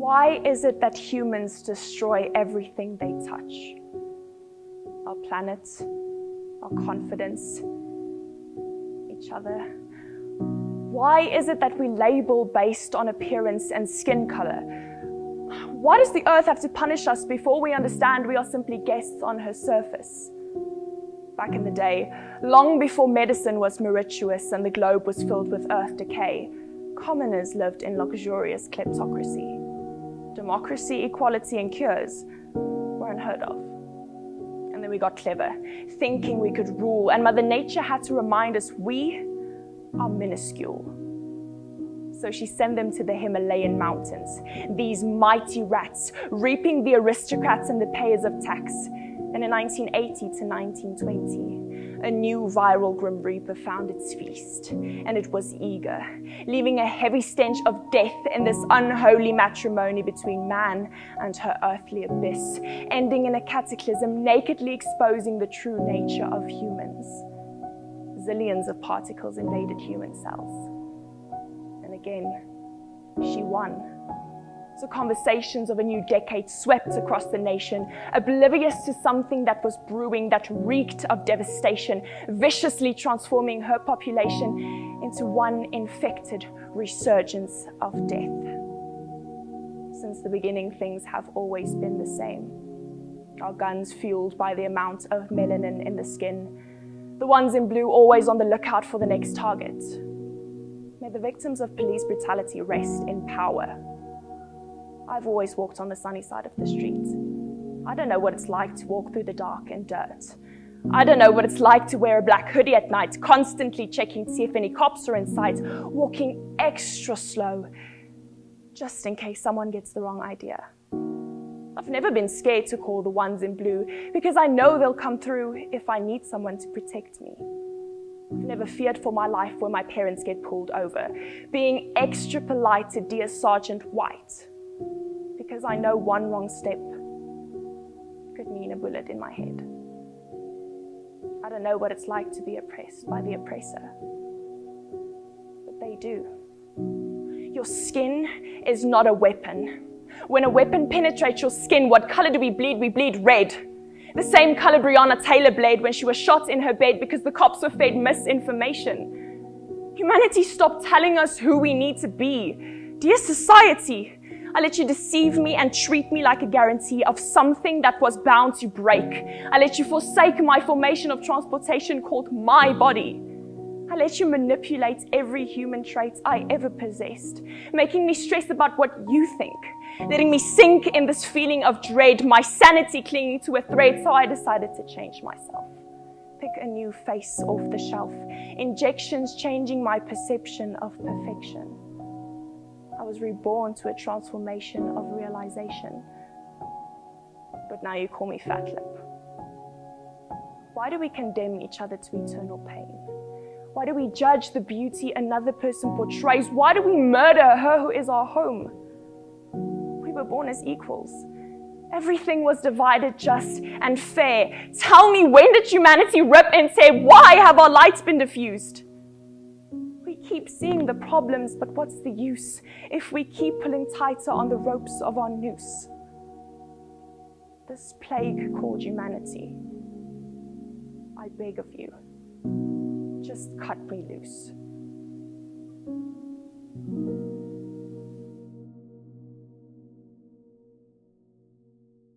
Why is it that humans destroy everything they touch? Our planet, our confidence, each other. Why is it that we label based on appearance and skin color? Why does the earth have to punish us before we understand we are simply guests on her surface? Back in the day, long before medicine was meritorious and the globe was filled with earth decay, commoners lived in luxurious kleptocracy. Democracy, equality, and cures were unheard of. And then we got clever, thinking we could rule, and Mother Nature had to remind us we are minuscule. So she sent them to the Himalayan mountains, these mighty rats, reaping the aristocrats and the payers of tax. And in 1980 to 1920, a new viral Grim Reaper found its feast, and it was eager, leaving a heavy stench of death in this unholy matrimony between man and her earthly abyss, ending in a cataclysm nakedly exposing the true nature of humans. Zillions of particles invaded human cells. And again, she won. So conversations of a new decade swept across the nation, oblivious to something that was brewing, that reeked of devastation, viciously transforming her population into one infected resurgence of death. Since the beginning, things have always been the same. Our guns fueled by the amount of melanin in the skin, the ones in blue always on the lookout for the next target. May the victims of police brutality rest in power. I've always walked on the sunny side of the street. I don't know what it's like to walk through the dark and dirt. I don't know what it's like to wear a black hoodie at night, constantly checking to see if any cops are in sight, walking extra slow, just in case someone gets the wrong idea. I've never been scared to call the ones in blue because I know they'll come through if I need someone to protect me. I've never feared for my life when my parents get pulled over, being extra polite to Dear Sergeant White, because I know one wrong step could mean a bullet in my head. I don't know what it's like to be oppressed by the oppressor, but they do. Your skin is not a weapon. When a weapon penetrates your skin, what color do we bleed? We bleed red. The same color Breonna Taylor bled when she was shot in her bed because the cops were fed misinformation. Humanity stopped telling us who we need to be. Dear society, I let you deceive me and treat me like a guarantee of something that was bound to break. I let you forsake my formation of transportation called my body. I let you manipulate every human trait I ever possessed, making me stress about what you think, letting me sink in this feeling of dread, my sanity clinging to a thread, so I decided to change myself. Pick a new face off the shelf, injections changing my perception of perfection. I was reborn to a transformation of realization. But now you call me fat lip. Why do we condemn each other to eternal pain? Why do we judge the beauty another person portrays? Why do we murder her who is our home? We were born as equals. Everything was divided just and fair. Tell me, when did humanity rip and say, why have our lights been diffused? We keep seeing the problems, but what's the use if we keep pulling tighter on the ropes of our noose? This plague called humanity, I beg of you, just cut me loose.